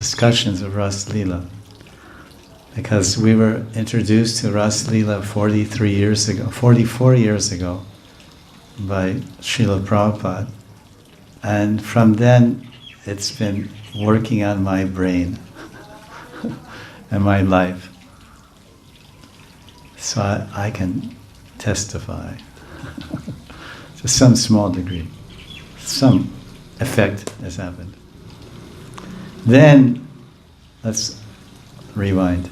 discussions of Rasa Lila. Because we were introduced to Rasa Lila 44 years ago by Srila Prabhupada. And from then, it's been working on my brain and my life. So I can testify to some small degree. Some effect has happened. Then, let's rewind.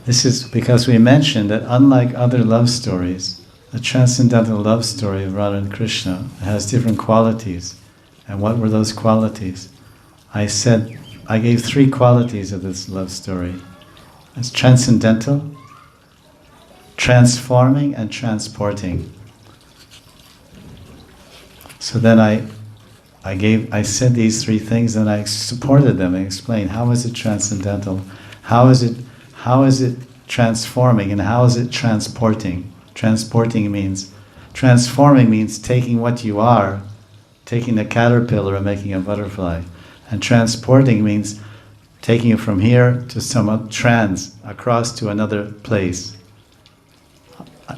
This is because we mentioned that unlike other love stories, the transcendental love story of Radha and Krishna has different qualities. And what were those qualities? I gave 3 qualities of this love story. It's transcendental, transforming, and transporting. So then I said these 3 things, and I supported them and explained how is it transcendental, how is it transforming, and how is it transporting. Transforming means taking what you are, taking a caterpillar and making a butterfly. And transporting means taking you from here to across to another place.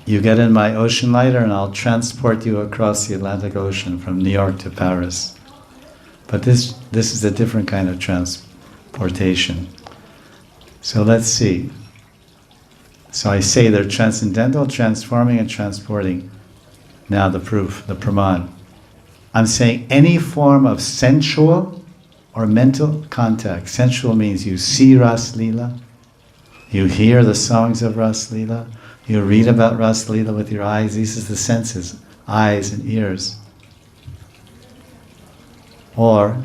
You get in my ocean liner and I'll transport you across the Atlantic Ocean from New York to Paris. But this is a different kind of transportation. So let's see. So I say they're transcendental, transforming, and transporting. Now the proof, the praman. I'm saying any form of sensual or mental contact. Sensual means you see Rasa Lila, you hear the songs of Rasa Lila, you read about Rasa Lila with your eyes. These are the senses, eyes and ears. Or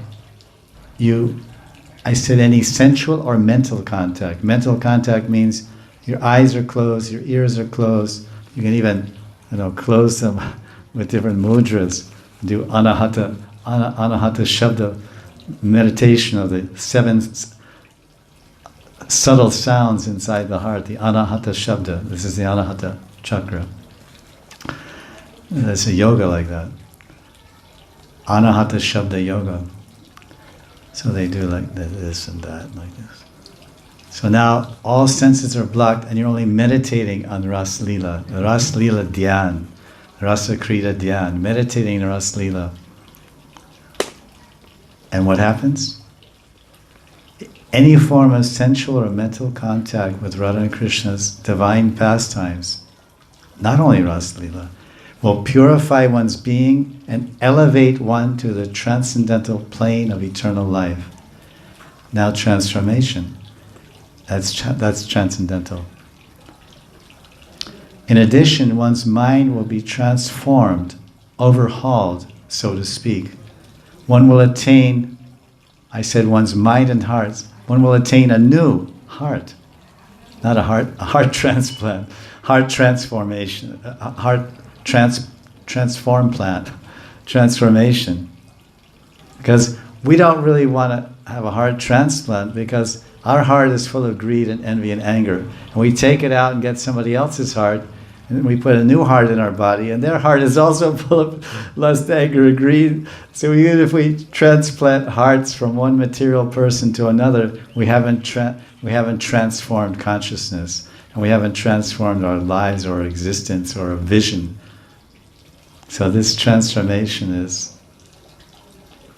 I said any sensual or mental contact. Mental contact means your eyes are closed, your ears are closed. You can even, close them with different mudras. Do anahata shabda meditation of the 7 subtle sounds inside the heart, the anahata shabda. This is the anahata chakra. There's a yoga like that. Anahata shabda yoga. So they do like this and that, like this. So now all senses are blocked and you're only meditating on Rasa Lila, the Rasa Lila dhyan, Rasa Krita dhyan, meditating on Rasa Lila. And what happens? Any form of sensual or mental contact with Radha and Krishna's divine pastimes, not only Rasa Lila, will purify one's being and elevate one to the transcendental plane of eternal life. Now transformation. That's transcendental. In addition, one's mind will be transformed, overhauled, so to speak. One will attain, I said one's mind and hearts, one will attain a new heart. Not a heart transplant, heart transformation, transform plant, transformation. Because we don't really want to have a heart transplant because our heart is full of greed and envy and anger. And we take it out and get somebody else's heart, and we put a new heart in our body, and their heart is also full of lust, anger, and greed. So even if we transplant hearts from one material person to another, we haven't transformed consciousness, and we haven't transformed our lives or our existence or our vision. So this transformation is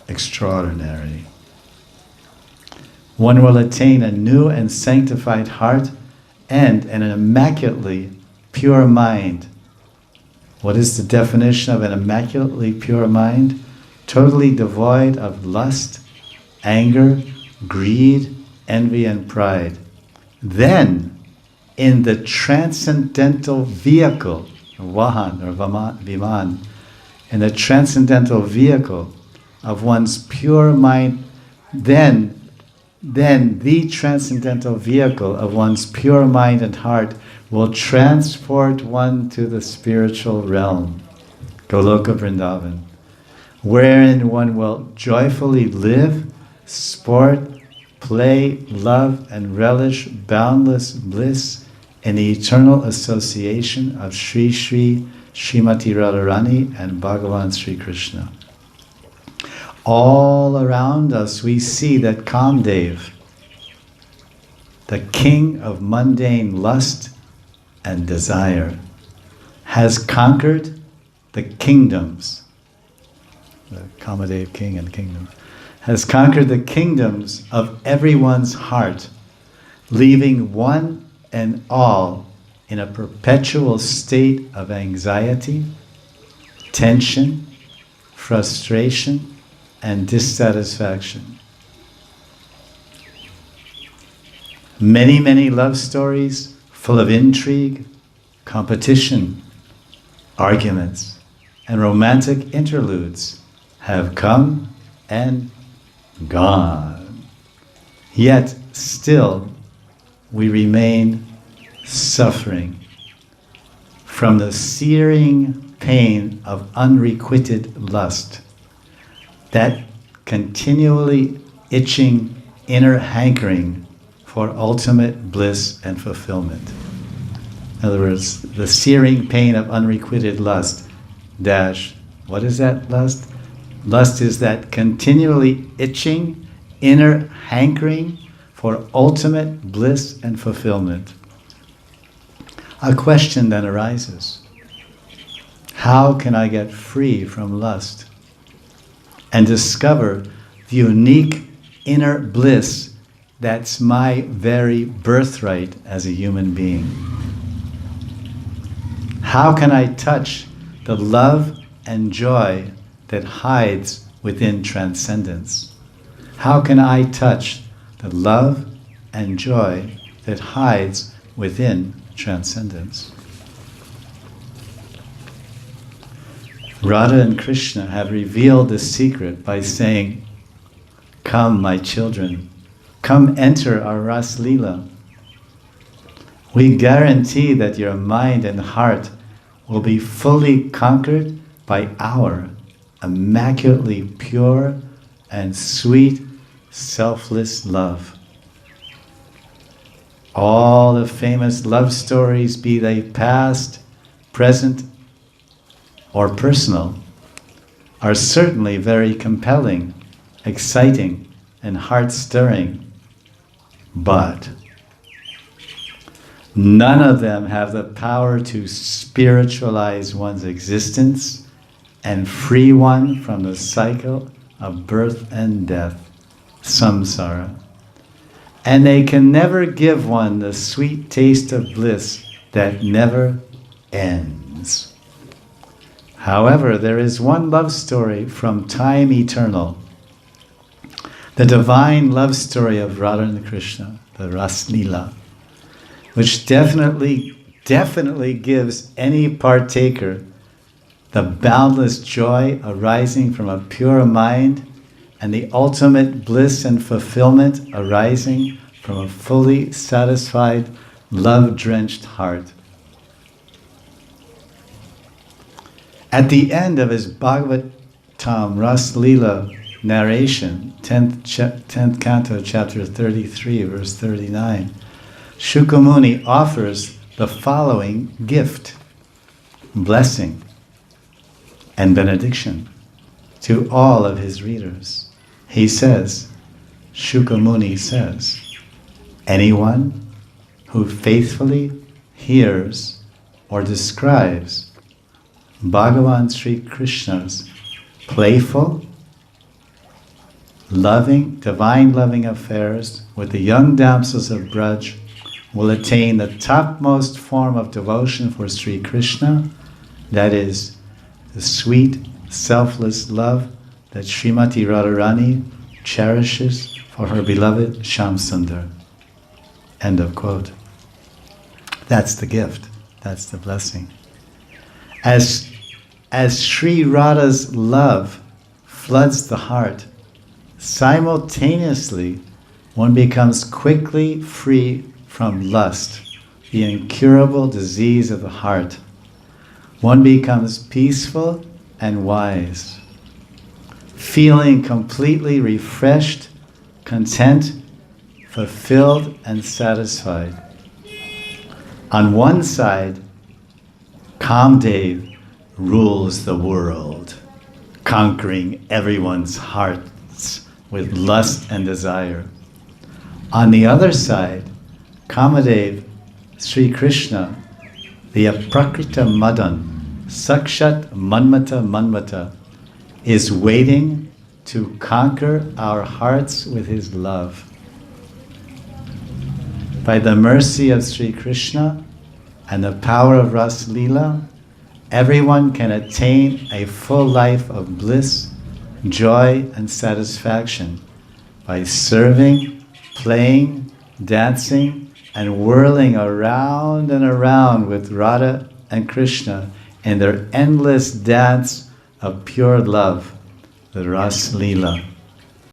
extraordinary. One will attain a new and sanctified heart and an immaculately pure mind. What is the definition of an immaculately pure mind? Totally devoid of lust, anger, greed, envy, and pride. Then, in the transcendental vehicle, Vahan or Viman, in the transcendental vehicle of one's pure mind, then the transcendental vehicle of one's pure mind and heart will transport one to the spiritual realm, Goloka Vrindavan, wherein one will joyfully live, sport, play, love, and relish boundless bliss in the eternal association of Sri Sri Srimati Radharani and Bhagavan Sri Krishna. All around us we see that Kamdev, the king of mundane lust and desire, has conquered the kingdoms. The Kamadev king and kingdom has conquered the kingdoms of everyone's heart, leaving one and all in a perpetual state of anxiety, tension, frustration, and dissatisfaction. Many, many love stories full of intrigue, competition, arguments, and romantic interludes have come and gone. Yet still we remain suffering from the searing pain of unrequited lust, that continually itching inner hankering for ultimate bliss and fulfillment. In other words, the searing pain of unrequited lust, dash, what is that lust? Lust is that continually itching inner hankering for ultimate bliss and fulfillment. A question then arises: how can I get free from lust and discover the unique inner bliss that's my very birthright as a human being? How can I touch the love and joy that hides within transcendence? How can I touch the love and joy that hides within transcendence? Radha and Krishna have revealed the secret by saying, "Come, my children, come enter our Rasa Lila. We guarantee that your mind and heart will be fully conquered by our immaculately pure and sweet, selfless love. All the famous love stories, be they past, present, or personal, are certainly very compelling, exciting, and heart-stirring, but none of them have the power to spiritualize one's existence and free one from the cycle of birth and death, samsara. And they can never give one the sweet taste of bliss that never ends. However, there is one love story from time eternal, the divine love story of Radha and Krishna, the Rasa Lila, which definitely gives any partaker the boundless joy arising from a pure mind and the ultimate bliss and fulfillment arising from a fully satisfied, love-drenched heart. At the end of his Bhagavatam Rasa Lila narration, 10th canto, chapter 33, verse 39, Shukamuni offers the following gift, blessing, and benediction to all of his readers. He says, Shukamuni says, anyone who faithfully hears or describes Bhagavan Sri Krishna's playful, loving, divine loving affairs with the young damsels of Braj will attain the topmost form of devotion for Sri Krishna, that is, the sweet, selfless love that Srimati Radharani cherishes for her beloved Shyamsundar. End of quote. That's the gift. That's the blessing. As Sri Radha's love floods the heart, simultaneously one becomes quickly free from lust, the incurable disease of the heart. One becomes peaceful and wise, feeling completely refreshed, content, fulfilled, and satisfied. On one side, Kamdev rules the world. conquering everyone's hearts with lust and desire. On the other side, Kamadev, Sri Krishna, the aprakrita madan, sakshat manmata manmata, is waiting to conquer our hearts with his love. By the mercy of Sri Krishna and the power of Rasa Lila, everyone can attain a full life of bliss, joy, and satisfaction by serving, playing, dancing, and whirling around and around with Radha and Krishna in their endless dance of pure love, the Rasa Lila.